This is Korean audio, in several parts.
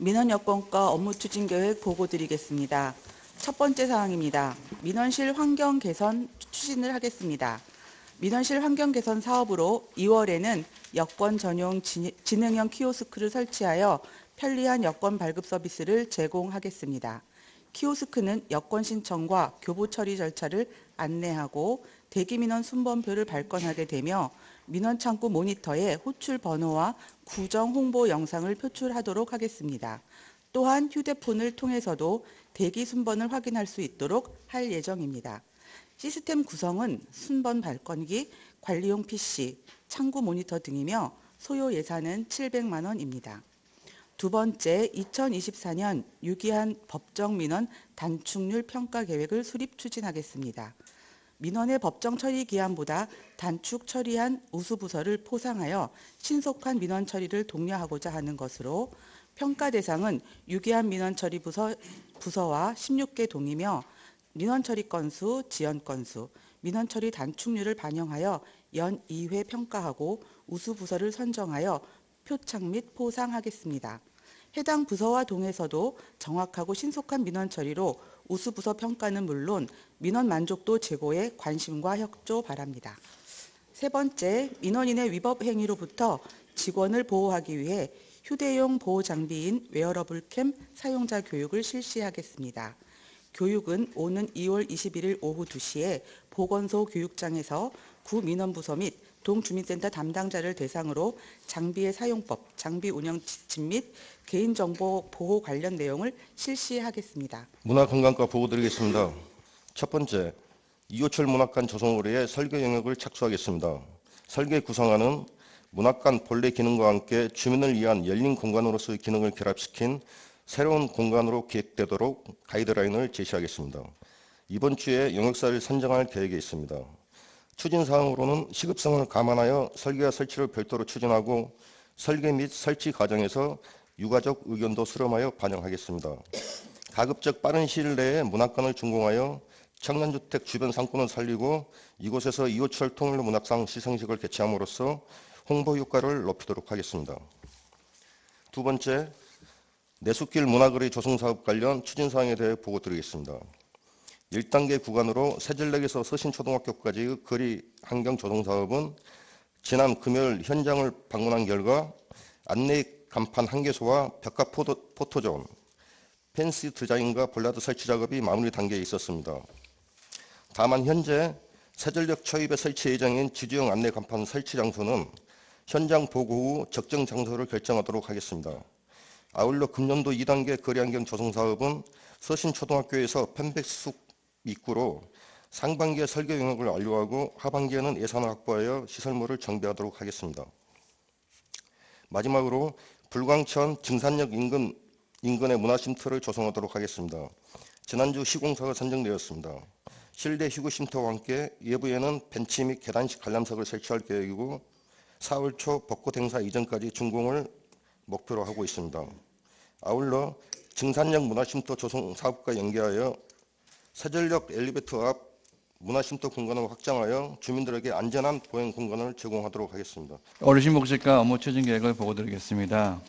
민원여건과 업무 추진 계획 보고 드리겠습니다. 첫 번째 사항입니다. 민원실 환경 개선 추진을 하겠습니다. 민원실 환경 개선 사업으로 2월에는 여권 전용 지능형 키오스크를 설치하여 편리한 여권 발급 서비스를 제공하겠습니다. 키오스크는 여권 신청과 교부 처리 절차를 안내하고 대기민원 순번표를 발권하게 되며 민원창구 모니터에 호출 번호와 구정 홍보 영상을 표출하도록 하겠습니다. 또한 휴대폰을 통해서도 대기 순번을 확인할 수 있도록 할 예정입니다. 시스템 구성은 순번 발권기, 관리용 PC, 창구 모니터 등이며 소요 예산은 700만 원입니다. 두 번째, 2024년 유기한 법정 민원 단축률 평가 계획을 수립 추진하겠습니다. 민원의 법정 처리 기한보다 단축 처리한 우수부서를 포상하여 신속한 민원 처리를 독려하고자 하는 것으로 평가 대상은 유기한 민원 처리 부서와 16개 동이며 민원 처리 건수, 지연 건수, 민원 처리 단축률을 반영하여 연 2회 평가하고 우수부서를 선정하여 표창 및 포상하겠습니다. 해당 부서와 동에서도 정확하고 신속한 민원 처리로 우수부서 평가는 물론 민원 만족도 제고에 관심과 협조 바랍니다. 세 번째, 민원인의 위법 행위로부터 직원을 보호하기 위해 휴대용 보호장비인 웨어러블 캠 사용자 교육을 실시하겠습니다. 교육은 오는 2월 21일 오후 2시에 보건소 교육장에서 구민원부서 및 동주민센터 담당자를 대상으로 장비의 사용법, 장비 운영 지침 및 개인정보 보호 관련 내용을 실시하겠습니다. 문화관광과 보고 드리겠습니다. 첫 번째, 이호철 문학관 조성의뢰의 설계 영역을 착수하겠습니다. 설계 구성안은 문학관 본래 기능과 함께 주민을 위한 열린 공간으로서의 기능을 결합시킨 새로운 공간으로 기획되도록 가이드라인을 제시하겠습니다. 이번 주에 영역사를 선정할 계획에 있습니다. 추진사항으로는 시급성을 감안하여 설계와 설치를 별도로 추진하고 설계 및 설치 과정에서 유가족 의견도 수렴하여 반영하겠습니다. 가급적 빠른 시일 내에 문학관을 준공하여 청년주택 주변 상권을 살리고 이곳에서 이호철 통일로 문학상 시상식을 개최함으로써 홍보 효과를 높이도록 하겠습니다. 두 번째, 내숲길 문화거리 조성사업 관련 추진사항에 대해 보고 드리겠습니다. 1단계 구간으로 세질역에서 서신초등학교까지의 거리 환경 조성사업은 지난 금요일 현장을 방문한 결과 안내 간판 1개소와 벽화 포토존, 펜스 디자인과 볼라드 설치 작업이 마무리 단계에 있었습니다. 다만 현재 세질역 초입에 설치 예정인 지주형 안내 간판 설치 장소는 현장 보고 후 적정 장소를 결정하도록 하겠습니다. 아울러 금년도 2단계 거리환경 조성사업은 서신초등학교에서 편백숲 입구로 상반기에 설계 영역을 완료하고 하반기에는 예산을 확보하여 시설물을 정비하도록 하겠습니다. 마지막으로 불광천 증산역 인근의 문화쉼터를 조성하도록 하겠습니다. 지난주 시공사가 선정되었습니다. 실내 휴구쉼터와 함께 외부에는 벤치 및 계단식 관람석을 설치할 계획이고 4월 초 벚꽃 행사 이전까지 준공을 목표로 하고 있습니다. 아울러 증산역 문화쉼터 조성 사업과 연계하여 세전역 엘리베이터 앞 문화쉼터 공간을 확장하여 주민들에게 안전한 보행 공간을 제공하도록 하겠습니다. 어르신 복지과 업무 추진 계획을 보고 드리겠습니다.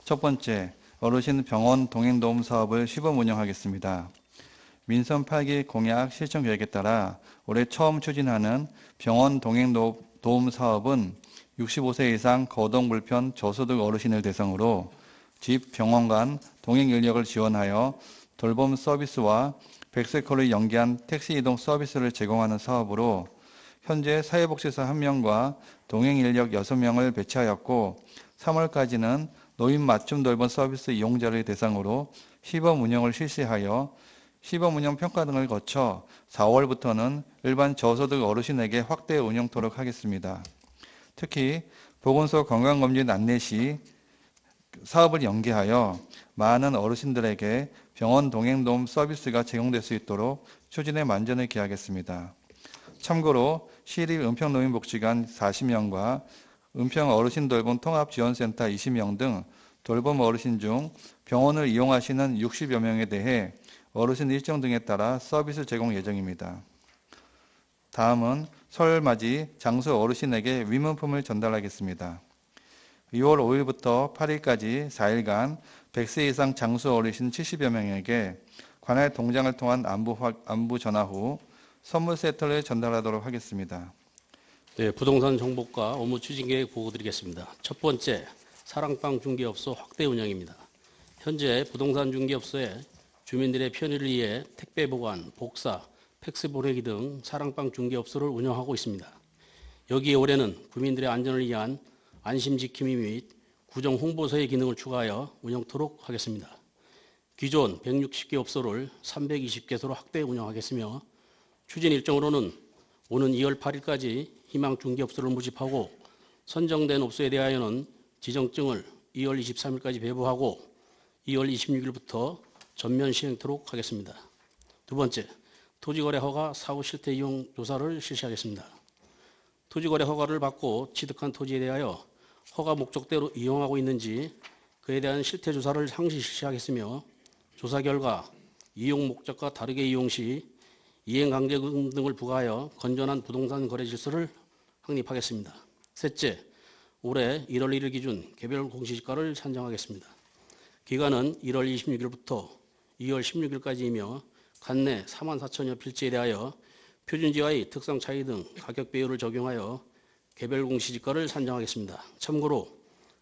첫 번째, 어르신 병원 동행도움 사업을 시범 운영하겠습니다. 민선 8기 공약 실천 계획에 따라 올해 처음 추진하는 병원 동행도움 사업은 65세 이상 거동불편 저소득 어르신을 대상으로 집, 병원 간 동행 인력을 지원하여 돌봄 서비스와 백색컬을 연계한 택시 이동 서비스를 제공하는 사업으로 현재 사회복지사 1명과 동행 인력 6명을 배치하였고 3월까지는 노인 맞춤 돌봄 서비스 이용자를 대상으로 시범 운영을 실시하여 시범 운영 평가 등을 거쳐 4월부터는 일반 저소득 어르신에게 확대 운영토록 하겠습니다. 특히 보건소 건강검진 안내 시 사업을 연계하여 많은 어르신들에게 병원 동행도움 서비스가 제공될 수 있도록 추진에 만전을 기하겠습니다. 참고로 시립 은평노인복지관 40명과 은평 어르신돌봄 통합지원센터 20명 등 돌봄 어르신 중 병원을 이용하시는 60여 명에 대해 어르신 일정 등에 따라 서비스 제공 예정입니다. 다음은 설 맞이 장수 어르신에게 위문품을 전달하겠습니다. 2월 5일부터 8일까지 4일간 100세 이상 장수 어르신 70여 명에게 관할 동장을 통한 안부 전화 후 선물 세트를 전달하도록 하겠습니다. 네, 부동산 정보과 업무 추진 계획 보고 드리겠습니다. 첫 번째, 사랑방 중개업소 확대 운영입니다. 현재 부동산 중개업소에 주민들의 편의를 위해 택배 보관, 복사, 팩스 보내기 등 사랑방 중개업소를 운영하고 있습니다. 여기에 올해는 국민들의 안전을 위한 안심 지킴이 및 구정 홍보서의 기능을 추가하여 운영토록 하겠습니다. 기존 160개 업소를 320개소로 확대 운영하겠으며 추진 일정으로는 오는 2월 8일까지 희망 중개업소를 모집하고 선정된 업소에 대하여는 지정증을 2월 23일까지 배부하고 2월 26일부터 전면 시행토록 하겠습니다. 두 번째, 토지거래 허가 사후 실태 이용 조사를 실시하겠습니다. 토지거래 허가를 받고 취득한 토지에 대하여 허가 목적대로 이용하고 있는지 그에 대한 실태 조사를 상시 실시하겠으며 조사 결과 이용 목적과 다르게 이용 시 이행강제금 등을 부과하여 건전한 부동산 거래 질서를 확립하겠습니다. 셋째, 올해 1월 1일 기준 개별 공시지가를 산정하겠습니다. 기간은 1월 26일부터 2월 16일까지이며 관내 4만 4천여 필지에 대하여 표준지와의 특성 차이 등 가격 배율을 적용하여 개별 공시지가를 산정하겠습니다. 참고로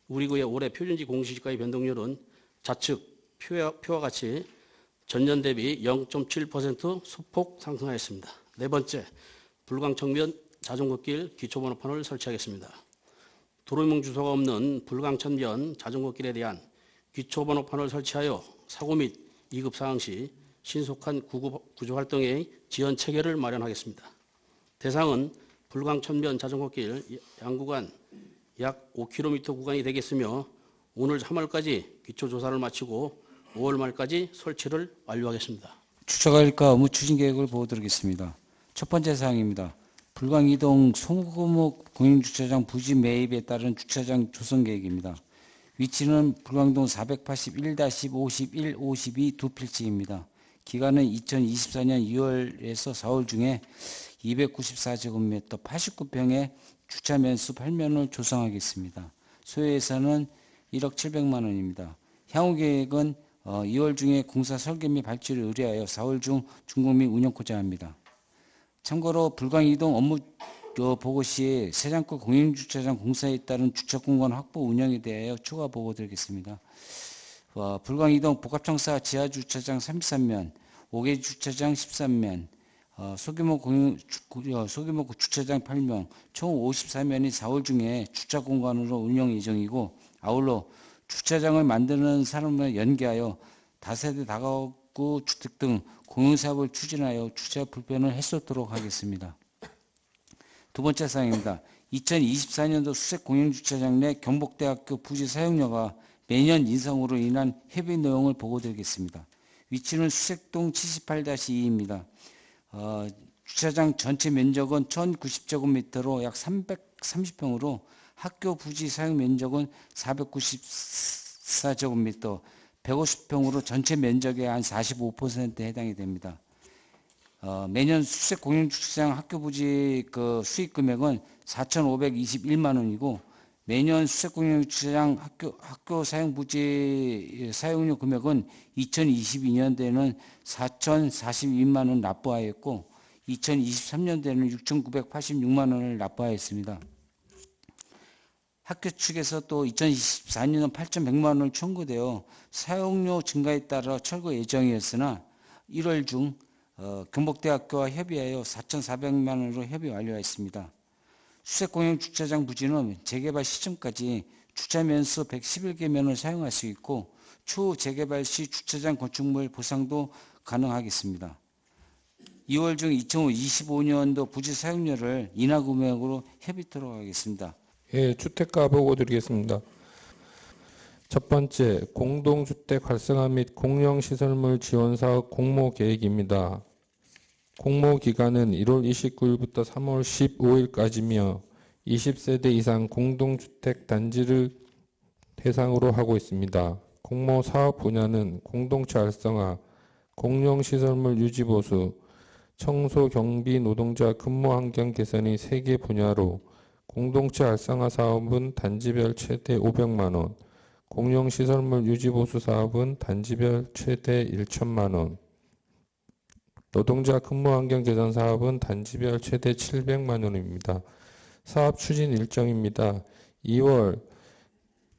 우리 구의 올해 표준지 공시지가의 변동률은 좌측 표와 같이 전년 대비 0.7% 소폭 상승하였습니다. 네 번째, 불광천면 자전거길 기초번호판을 설치하겠습니다. 도로명 주소가 없는 불광천면 자전거길에 대한 기초번호판을 설치하여 사고 및 위급 상황 시 신속한 구조 활동의 지연 체계를 마련하겠습니다. 대상은 불광천면 자전거길 양구간 약 5km 구간이 되겠으며 오늘 3월까지 기초조사를 마치고 5월 말까지 설치를 완료하겠습니다. 주차관리과 업무 추진 계획을 보여드리겠습니다. 첫 번째 사항입니다. 불광이동 소규모 공영주차장 부지 매입에 따른 주차장 조성 계획입니다. 위치는 불광동 481-51, 52 두 필지입니다. 기간은 2024년 2월에서 4월 중에 294제곱미터 89평의 주차 면수 8면을 조성하겠습니다. 소요 예산은 1억 700만 원입니다. 향후 계획은 2월 중에 공사 설계 및 발주를 의뢰하여 4월 중 준공 및 운영 고자 합니다. 참고로 불광이동 업무 보고 시 세장급 공영주차장 공사에 따른 주차공간 확보 운영에 대하여 추가 보고 드리겠습니다. 불광이동 복합청사 지하주차장 33면, 5개 주차장 13면, 소규모 주차장 8명, 총 54면이 4월 중에 주차공간으로 운영 예정이고 아울러 주차장을 만드는 사람을 연계하여 다세대 다가구 주택 등 공용사업을 추진하여 주차 불편을 해소토록 하겠습니다. 두 번째 사항입니다. 2024년도 수색 공영주차장 내 경북대학교 부지 사용료가 매년 인상으로 인한 협의 내용을 보고드리겠습니다. 위치는 수색동 78-2입니다. 주차장 전체 면적은 1090제곱미터로 약 330평으로 학교 부지 사용 면적은 494제곱미터, 150평으로 전체 면적의 한 45%에 해당이 됩니다. 매년 수색 공영주차장 학교 부지 수익 금액은 4,521만 원이고 매년 수색 공영주차장 학교 사용 부지 사용료 금액은 2022년도에는 4,042만 원 납부하였고 2023년도에는 6,986만 원을 납부하였습니다. 학교 측에서 또 2024년은 8,100만 원을 청구되어 사용료 증가에 따라 철거 예정이었으나 1월 중 경북대학교와 협의하여 4,400만 원으로 협의 완료하였습니다. 수색공영주차장 부지는 재개발 시점까지 주차면수 111개 면을 사용할 수 있고 추후 재개발 시 주차장 건축물 보상도 가능하겠습니다. 2월 중 2025년도 부지 사용료를 인하 금액으로 협의토록 하겠습니다. 예, 주택가 보고 드리겠습니다. 첫 번째, 공동주택 활성화 및 공영시설물 지원사업 공모 계획입니다. 공모 기간은 1월 29일부터 3월 15일까지며 20세대 이상 공동주택 단지를 대상으로 하고 있습니다. 공모 사업 분야는 공동체 활성화, 공영시설물 유지보수, 청소, 경비, 노동자 근무 환경 개선의 3개 분야로 공동체 활성화 사업은 단지별 최대 500만 원, 공용시설물 유지보수 사업은 단지별 최대 1천만 원, 노동자 근무환경 개선 사업은 단지별 최대 700만 원입니다. 사업 추진 일정입니다. 2월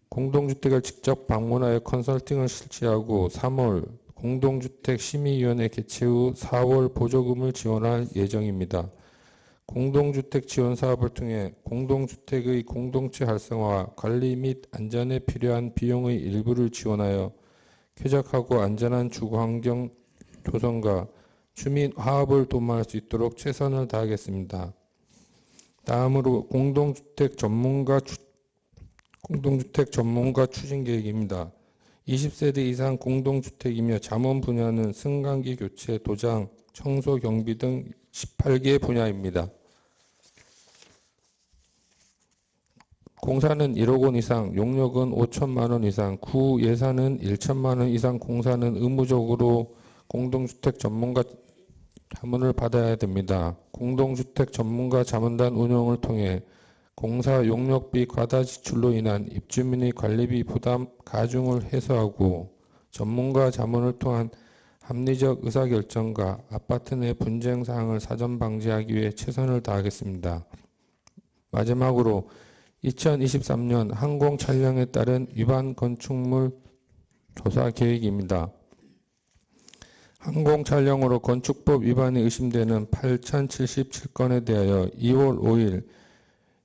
공동주택을 직접 방문하여 컨설팅을 실시하고 3월 공동주택 심의위원회 개최 후 4월 보조금을 지원할 예정입니다. 공동주택 지원 사업을 통해 공동주택의 공동체 활성화, 관리 및 안전에 필요한 비용의 일부를 지원하여 쾌적하고 안전한 주거환경 조성과 주민 화합을 도모할 수 있도록 최선을 다하겠습니다. 다음으로 공동주택 전문가 추진 계획입니다. 20세대 이상 공동주택이며 잠원 분야는 승강기 교체, 도장, 청소, 경비 등 18개 분야입니다. 공사는 1억 원 이상, 용역은 5천만 원 이상, 구 예산은 1천만 원 이상 공사는 의무적으로 공동주택 전문가 자문을 받아야 됩니다. 공동주택 전문가 자문단 운영을 통해 공사 용역비 과다 지출로 인한 입주민의 관리비 부담 가중을 해소하고 전문가 자문을 통한 합리적 의사결정과 아파트 내 분쟁 사항을 사전 방지하기 위해 최선을 다하겠습니다. 마지막으로 2023년 항공 촬영에 따른 위반 건축물 조사 계획입니다. 항공 촬영으로 건축법 위반이 의심되는 8,077건에 대하여 2월 5일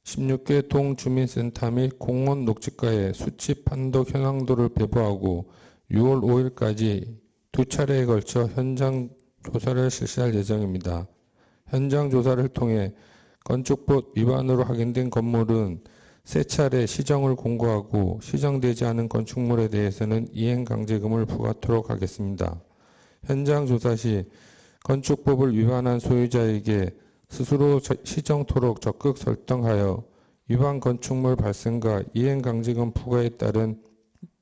16개 동주민센터 및 공원 녹지가에 수치 판독 현황도를 배부하고 6월 5일까지 두 차례에 걸쳐 현장 조사를 실시할 예정입니다. 현장 조사를 통해 건축법 위반으로 확인된 건물은 세 차례 시정을 공고하고 시정되지 않은 건축물에 대해서는 이행강제금을 부과하도록 하겠습니다. 현장 조사 시 건축법을 위반한 소유자에게 스스로 시정토록 적극 설득하여 위반 건축물 발생과 이행강제금 부과에 따른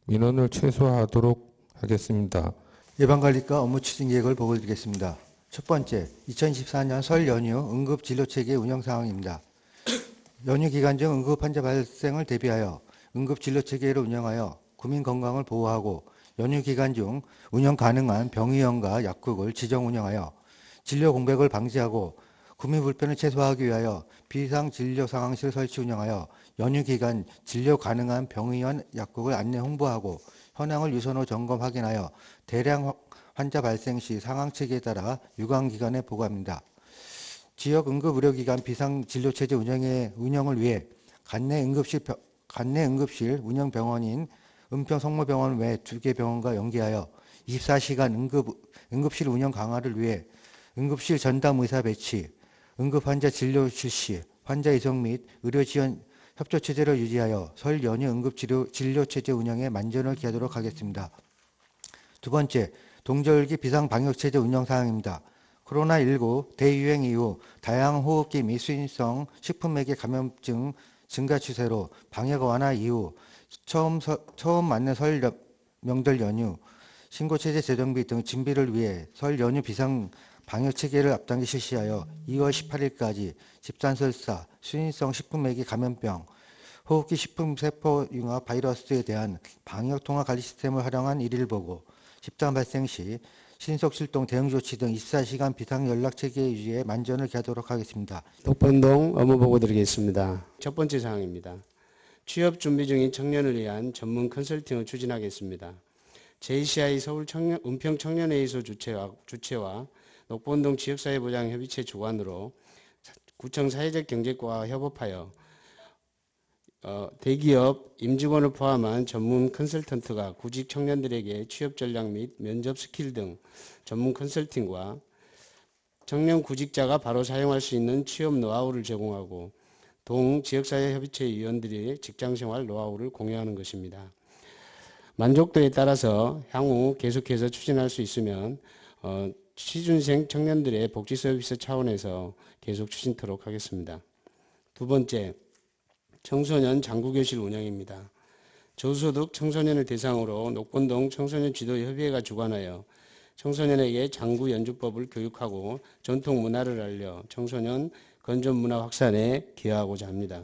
민원을 최소화하도록 하겠습니다. 예방관리과 업무 추진 계획을 보고드리겠습니다. 첫 번째, 2024년 설 연휴 응급진료체계 운영 상황입니다. 연휴 기간 중 응급 환자 발생을 대비하여 응급진료체계를 운영하여 국민 건강을 보호하고 연휴 기간 중 운영 가능한 병의원과 약국을 지정 운영하여 진료 공백을 방지하고 국민 불편을 최소화하기 위하여 비상진료 상황실 설치 운영하여 연휴 기간 진료 가능한 병의원, 약국을 안내 홍보하고 현황을 유선으로 점검 확인하여 대량 환자 발생 시 상황 체계에 따라 유관기관에 보고합니다. 지역 응급의료기관 비상진료체제 운영을 위해 관내 응급실 운영병원인 은평성모병원 외 2개 병원과 연계하여 24시간 응급실 운영 강화를 위해 응급실 전담 의사 배치, 응급환자 진료 실시, 환자 이송 및 의료 지원 협조체제를 유지하여 설 연휴 응급진료체제 운영에 만전을 기하도록 하겠습니다. 두 번째, 동절기 비상방역체제 운영 사항입니다. 코로나19 대유행 이후 다양한 호흡기 및 수인성 식품매개 감염증 증가 추세로 방역 완화 이후 처음 맞는 설 명절 연휴, 신고체제 재정비 등 준비를 위해 설 연휴 비상 방역체계를 앞당겨 실시하여 2월 18일까지 집단설사, 수인성 식품매개 감염병, 호흡기 식품세포융합 바이러스에 대한 방역통합관리 시스템을 활용한 1일 보고, 집단 발생 시 신속출동 대응조치 등 24시간 비상연락체계 유지에 만전을 기하도록 하겠습니다. 녹번동 업무보고 드리겠습니다. 첫 번째 사항입니다. 취업 준비 중인 청년을 위한 전문 컨설팅을 추진하겠습니다. JCI 서울 은평 청년회의소 주최와 녹번동 지역사회보장협의체 주관으로 구청 사회적 경제과와 협업하여 대기업 임직원을 포함한 전문 컨설턴트가 구직 청년들에게 취업 전략 및 면접 스킬 등 전문 컨설팅과 청년 구직자가 바로 사용할 수 있는 취업 노하우를 제공하고 동 지역사회협의체 위원들이 직장생활 노하우를 공유하는 것입니다. 만족도에 따라서 향후 계속해서 추진할 수 있으면 취준생 청년들의 복지 서비스 차원에서 계속 추진토록 하겠습니다. 두 번째, 청소년 장구교실 운영입니다. 저소득 청소년을 대상으로 녹번동 청소년 지도협의회가 주관하여 청소년에게 장구 연주법을 교육하고 전통 문화를 알려 청소년 건전 문화 확산에 기여하고자 합니다.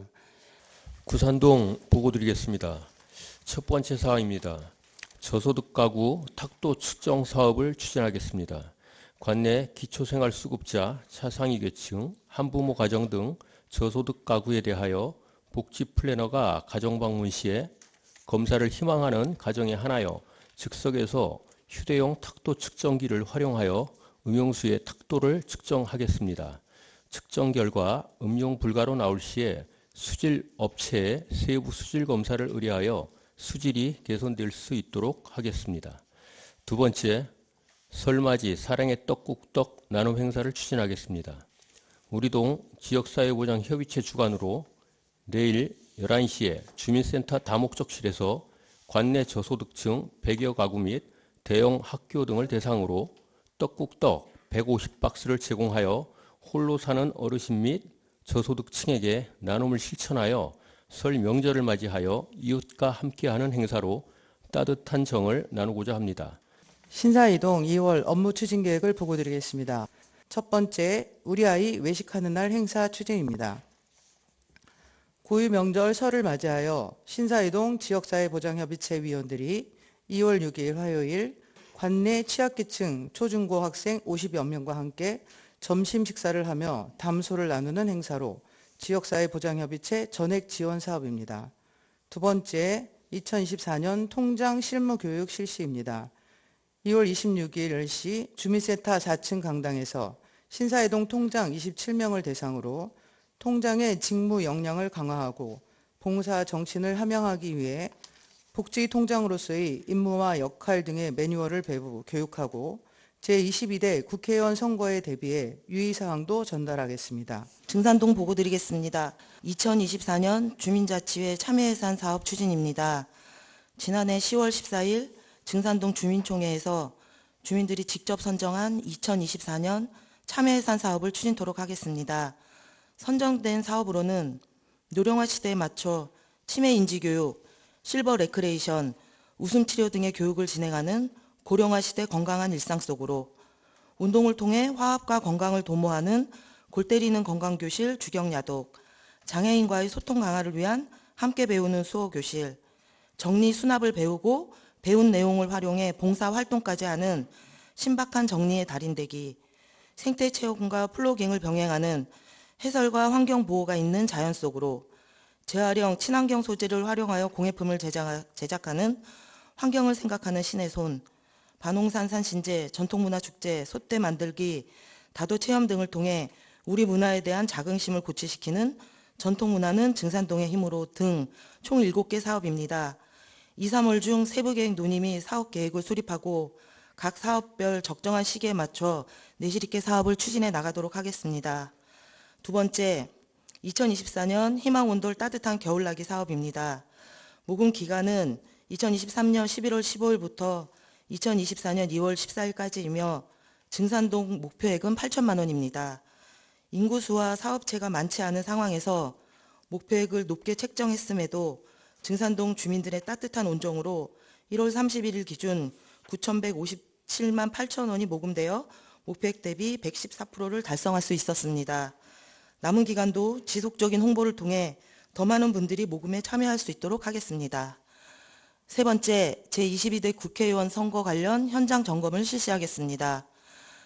구산동 보고드리겠습니다. 첫 번째 사항입니다. 저소득 가구 탁도 측정 사업을 추진하겠습니다. 관내 기초생활수급자, 차상위 계층, 한부모 가정 등 저소득 가구에 대하여 복지 플래너가 가정 방문 시에 검사를 희망하는 가정에 한하여 즉석에서 휴대용 탁도 측정기를 활용하여 음용수의 탁도를 측정하겠습니다. 측정 결과 음용 불가로 나올 시에 수질 업체에 세부 수질 검사를 의뢰하여 수질이 개선될 수 있도록 하겠습니다. 두 번째, 설맞이 사랑의 떡국떡 나눔 행사를 추진하겠습니다. 우리동 지역사회보장협의체 주관으로 내일 11시에 주민센터 다목적실에서 관내 저소득층 100여 가구 및 대형 학교 등을 대상으로 떡국떡 150박스를 제공하여 홀로 사는 어르신 및 저소득층에게 나눔을 실천하여 설 명절을 맞이하여 이웃과 함께하는 행사로 따뜻한 정을 나누고자 합니다. 신사이동 2월 업무 추진 계획을 보고드리겠습니다. 첫 번째, 우리 아이 외식하는 날 행사 추진입니다. 고유 명절 설을 맞이하여 신사이동 지역사회보장협의체 위원들이 2월 6일 화요일 관내 취약계층 초중고 학생 50여 명과 함께 점심 식사를 하며 담소를 나누는 행사로 지역사회보장협의체 전액 지원 사업입니다. 두 번째, 2024년 통장 실무교육 실시입니다. 2월 26일 10시 주민센터 4층 강당에서 신사이동 통장 27명을 대상으로 통장의 직무 역량을 강화하고 봉사 정신을 함양하기 위해 복지통장으로서의 임무와 역할 등의 매뉴얼을 배부 교육하고 제22대 국회의원 선거에 대비해 유의사항도 전달하겠습니다. 증산동 보고드리겠습니다. 2024년 주민자치회 참여예산 사업 추진입니다. 지난해 10월 14일 증산동 주민총회에서 주민들이 직접 선정한 2024년 참여예산 사업을 추진토록 하겠습니다. 선정된 사업으로는 노령화 시대에 맞춰 치매 인지 교육, 실버 레크레이션, 웃음 치료 등의 교육을 진행하는 고령화 시대 건강한 일상 속으로 운동을 통해 화합과 건강을 도모하는 골 때리는 건강교실 주경야독, 장애인과의 소통 강화를 위한 함께 배우는 수호교실, 정리 수납을 배우고 배운 내용을 활용해 봉사활동까지 하는 신박한 정리의 달인되기, 생태체험과 플로깅을 병행하는 해설과 환경보호가 있는 자연 속으로 재활용 친환경 소재를 활용하여 공예품을 제작하는 환경을 생각하는 신의 손, 반홍산 산신제, 전통문화축제, 솥대 만들기, 다도체험 등을 통해 우리 문화에 대한 자긍심을 고취시키는 전통문화는 증산동의 힘으로 등 총 7개 사업입니다. 2, 3월 중 세부계획 논의 및 사업계획을 수립하고 각 사업별 적정한 시기에 맞춰 내실 있게 사업을 추진해 나가도록 하겠습니다. 두 번째, 2024년 희망온돌 따뜻한 겨울나기 사업입니다. 모금 기간은 2023년 11월 15일부터 2024년 2월 14일까지이며 증산동 목표액은 8천만 원입니다. 인구수와 사업체가 많지 않은 상황에서 목표액을 높게 책정했음에도 증산동 주민들의 따뜻한 온정으로 1월 31일 기준 9,157만 8천 원이 모금되어 목표액 대비 114%를 달성할 수 있었습니다. 남은 기간도 지속적인 홍보를 통해 더 많은 분들이 모금에 참여할 수 있도록 하겠습니다. 세 번째, 제22대 국회의원 선거 관련 현장 점검을 실시하겠습니다.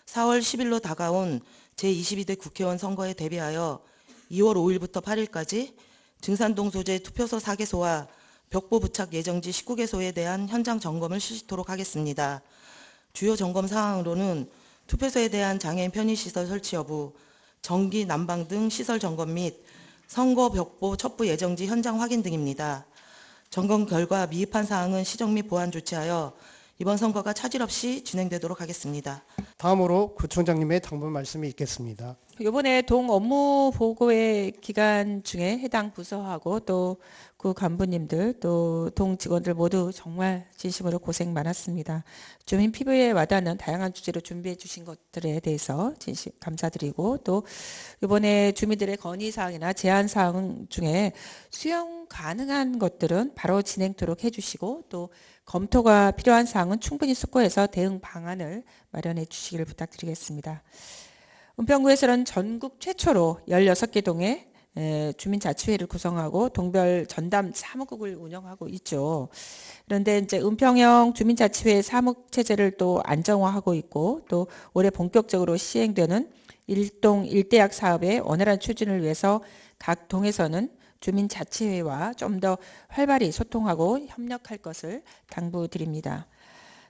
4월 10일로 다가온 제22대 국회의원 선거에 대비하여 2월 5일부터 8일까지 증산동 소재 투표소 4개소와 벽보 부착 예정지 19개소에 대한 현장 점검을 실시토록 하겠습니다. 주요 점검 사항으로는 투표소에 대한 장애인 편의시설 설치 여부, 전기, 난방 등 시설 점검 및 선거 벽보 첩부 예정지 현장 확인 등입니다. 점검 결과 미흡한 사항은 시정 및 보완 조치하여 이번 선거가 차질 없이 진행되도록 하겠습니다. 다음으로 구청장님의 당부 말씀이 있겠습니다. 이번에 동 업무 보고의 기간 중에 해당 부서하고 또 그 간부님들 또 동 직원들 모두 정말 진심으로 고생 많았습니다. 주민 피부에 와닿는 다양한 주제로 준비해 주신 것들에 대해서 진심 감사드리고 또 이번에 주민들의 건의사항이나 제안사항 중에 수용 가능한 것들은 바로 진행토록 해주시고 또 검토가 필요한 사항은 충분히 숙고해서 대응 방안을 마련해 주시기를 부탁드리겠습니다. 은평구에서는 전국 최초로 16개 동의 주민자치회를 구성하고 동별 전담 사무국을 운영하고 있죠. 그런데 이제 은평형 주민자치회 사무체제를 또 안정화하고 있고 또 올해 본격적으로 시행되는 일동 일대학 사업의 원활한 추진을 위해서 각 동에서는 주민자치회와 좀 더 활발히 소통하고 협력할 것을 당부드립니다.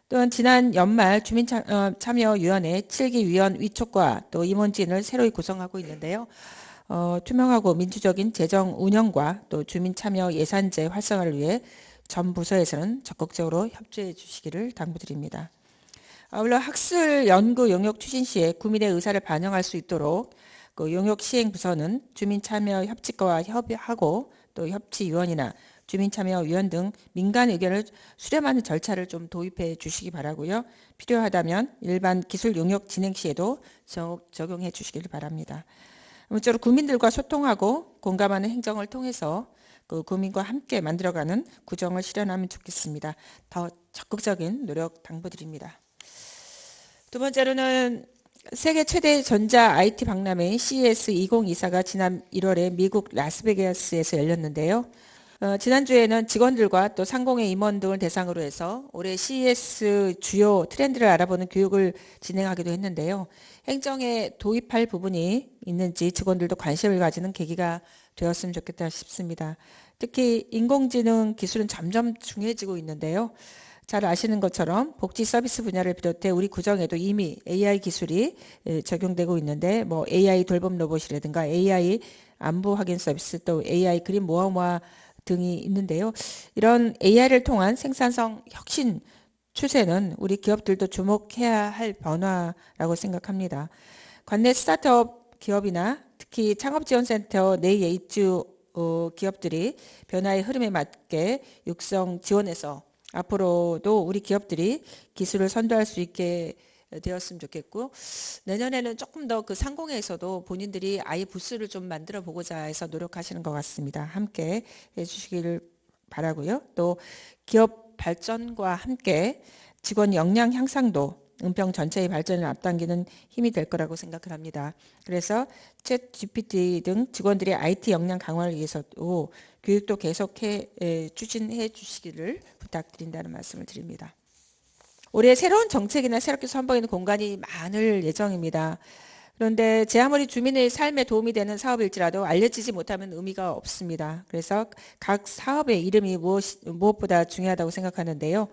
또한 지난 연말 주민참여위원회 7기 위원 위촉과 또 임원진을 새로이 구성하고 있는데요. 투명하고 민주적인 재정 운영과 또 주민참여 예산제 활성화를 위해 전 부서에서는 적극적으로 협조해 주시기를 당부드립니다. 아울러 학술 연구 용역 추진 시에 구민의 의사를 반영할 수 있도록 그 용역 시행 부서는 주민참여 협치과와 협의하고 또 협치위원이나 주민참여위원 등 민간 의견을 수렴하는 절차를 좀 도입해 주시기 바라고요. 필요하다면 일반 기술 용역 진행 시에도 적용해 주시길 바랍니다. 아무쪼록 국민들과 소통하고 공감하는 행정을 통해서 그 국민과 함께 만들어가는 구정을 실현하면 좋겠습니다. 더 적극적인 노력 당부드립니다. 두 번째로는 세계 최대 전자 IT 박람회 CES 2024가 지난 1월에 미국 라스베가스에서 열렸는데요. 지난주에는 직원들과 또 상공의 임원 등을 대상으로 해서 올해 CES 주요 트렌드를 알아보는 교육을 진행하기도 했는데요. 행정에 도입할 부분이 있는지 직원들도 관심을 가지는 계기가 되었으면 좋겠다 싶습니다. 특히 인공지능 기술은 점점 중요해지고 있는데요. 잘 아시는 것처럼 복지 서비스 분야를 비롯해 우리 구정에도 이미 AI 기술이 적용되고 있는데 뭐 AI 돌봄 로봇이라든가 AI 안부 확인 서비스 또 AI 그림 모험화 등이 있는데요. 이런 AI를 통한 생산성 혁신 추세는 우리 기업들도 주목해야 할 변화라고 생각합니다. 관내 스타트업 기업이나 특히 창업지원센터 네이에이츠 기업들이 변화의 흐름에 맞게 육성 지원해서 앞으로도 우리 기업들이 기술을 선도할 수 있게 되었으면 좋겠고 내년에는 조금 더 그 상공회에서도 본인들이 아예 부스를 좀 만들어 보고자 해서 노력하시는 것 같습니다. 함께 해주시기를 바라고요. 또 기업 발전과 함께 직원 역량 향상도 은평 전체의 발전을 앞당기는 힘이 될 거라고 생각을 합니다. 그래서 챗 GPT 등 직원들의 IT 역량 강화를 위해서도 교육도 계속해 추진해 주시기를 부탁드린다는 말씀을 드립니다. 올해 새로운 정책이나 새롭게 선보이는 공간이 많을 예정입니다. 그런데 제 아무리 주민의 삶에 도움이 되는 사업일지라도 알려지지 못하면 의미가 없습니다. 그래서 각 사업의 이름이 무엇보다 중요하다고 생각하는데요.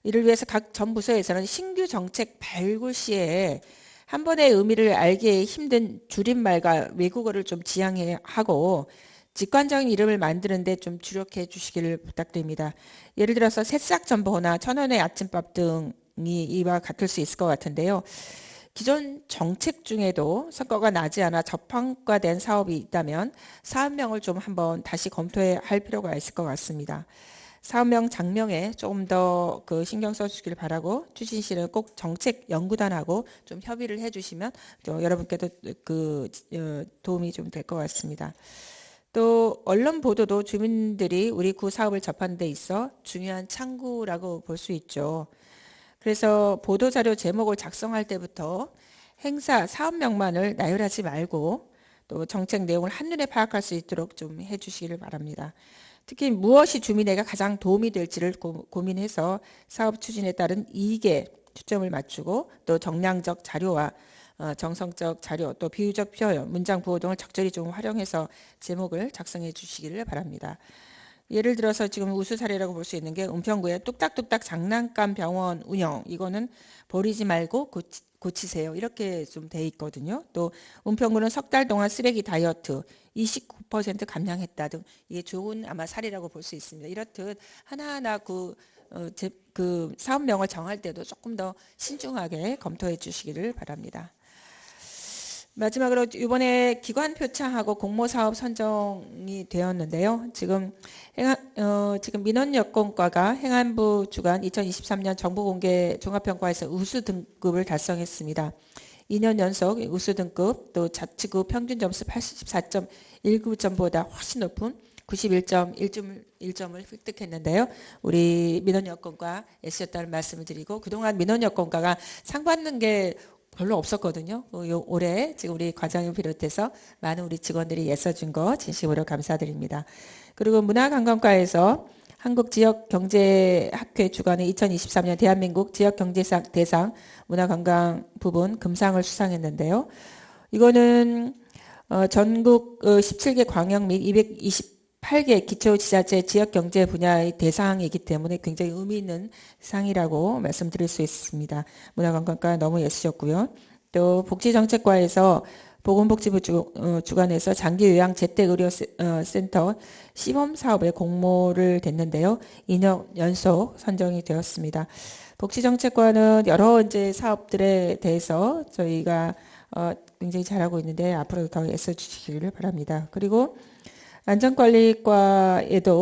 이를 위해서 각 전 부서에서는 신규 정책 발굴 시에 한 번의 의미를 알기 힘든 줄임말과 외국어를 좀 지향하고 직관적인 이름을 만드는데 좀 주력해 주시기를 부탁드립니다. 예를 들어서 새싹전보나 천원의 아침밥 등이 이와 같을 수 있을 것 같은데요. 기존 정책 중에도 성과가 나지 않아 저평가된 사업이 있다면 사업명을 좀 한번 다시 검토해야 할 필요가 있을 것 같습니다. 사업명 장명에 조금 더 그 신경 써주시길 바라고 추진실은 꼭 정책 연구단하고 좀 협의를 해주시면 또 여러분께도 그 도움이 좀 될 것 같습니다. 또 언론 보도도 주민들이 우리 구 사업을 접하는 데 있어 중요한 창구라고 볼 수 있죠. 그래서 보도자료 제목을 작성할 때부터 행사 사업명만을 나열하지 말고 또 정책 내용을 한눈에 파악할 수 있도록 좀 해주시기를 바랍니다. 특히 무엇이 주민에게 가장 도움이 될지를 고민해서 사업 추진에 따른 이익에 초점을 맞추고 또 정량적 자료와 정성적 자료 또 비유적 표현, 문장 부호 등을 적절히 좀 활용해서 제목을 작성해 주시기를 바랍니다. 예를 들어서 지금 우수 사례라고 볼 수 있는 게 은평구의 뚝딱뚝딱 장난감 병원 운영 이거는 버리지 말고 고치세요. 이렇게 좀 돼 있거든요. 또 은평구는 석 달 동안 쓰레기 다이어트 29% 감량했다 등 이게 좋은 아마 사례라고 볼 수 있습니다. 이렇듯 하나하나 그 사업명을 정할 때도 조금 더 신중하게 검토해 주시기를 바랍니다. 마지막으로 이번에 기관 표창하고 공모사업 선정이 되었는데요. 지금 민원여건과가 행안부 주관 2023년 정보공개 종합평가에서 우수 등급을 달성했습니다. 2년 연속 우수 등급 또 자치구 평균 점수 84.19점보다 훨씬 높은 91.1점을 획득했는데요. 우리 민원여건과 애쓰셨다는 말씀을 드리고 그동안 민원여건과가 상 받는 게 별로 없었거든요. 올해 지금 우리 과장을 비롯해서 많은 우리 직원들이 애써준 거 진심으로 감사드립니다. 그리고 문화관광과에서 한국지역경제학회 주관의 2023년 대한민국 지역경제상 대상 문화관광 부분 금상을 수상했는데요. 이거는 전국 17개 광역 및 228개 기초지자체 지역경제 분야의 대상이기 때문에 굉장히 의미 있는 상이라고 말씀드릴 수 있습니다. 문화관광과 너무 애쓰셨고요. 또 복지정책과에서 보건복지부 주관에서 장기요양 재택의료센터 시범사업에 공모를 됐는데요. 2년 연속 선정이 되었습니다. 복지정책과는 여러 이제 사업들에 대해서 저희가 굉장히 잘하고 있는데 앞으로도 더 애써주시기를 바랍니다. 그리고 안전관리과에서도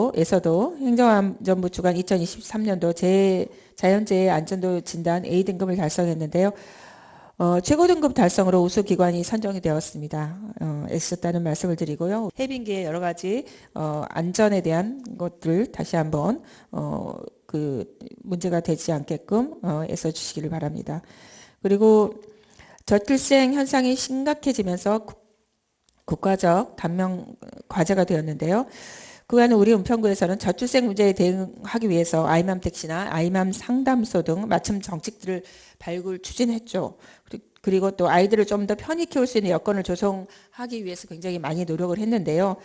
행정안전부 주관 2023년도 자연재해 안전도 진단 A등급을 달성했는데요. 최고 등급 달성으로 우수 기관이 선정이 되었습니다. 애쓰셨다는 말씀을 드리고요. 해빙기의 여러 가지 안전에 대한 것들 다시 한번 문제가 되지 않게끔 애써주시기를 바랍니다. 그리고 저출생 현상이 심각해지면서 국가적 단명 과제가 되었는데요. 그간은 우리 은평구에서는 저출생 문제에 대응하기 위해서 아이맘 택시나 아이맘 상담소 등 맞춤 정책들을 발굴 추진했죠. 그리고 또 아이들을 좀 더 편히 키울 수 있는 여건을 조성하기 위해서 굉장히 많이 노력을 했는데요.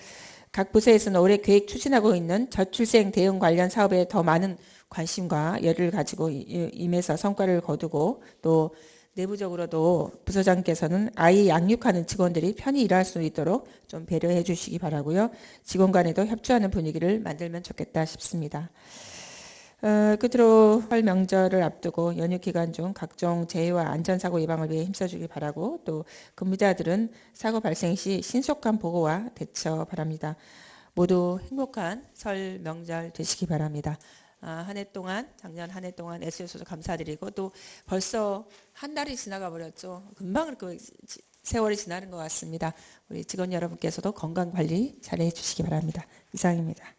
각 부서에서는 올해 계획 추진하고 있는 저출생 대응 관련 사업에 더 많은 관심과 열의를 가지고 임해서 성과를 거두고 또 내부적으로도 부서장께서는 아이 양육하는 직원들이 편히 일할 수 있도록 좀 배려해 주시기 바라고요. 직원 간에도 협조하는 분위기를 만들면 좋겠다 싶습니다. 끝으로 설 명절을 앞두고 연휴 기간 중 각종 재해와 안전사고 예방을 위해 힘써주기 바라고 또 근무자들은 사고 발생 시 신속한 보고와 대처 바랍니다. 모두 행복한 설 명절 되시기 바랍니다. 한 해 동안 작년 한 해 동안 애써주셔서 감사드리고 또 벌써 한 달이 지나가 버렸죠. 금방 그 세월이 지나는 것 같습니다. 우리 직원 여러분께서도 건강 관리 잘 해주시기 바랍니다. 이상입니다.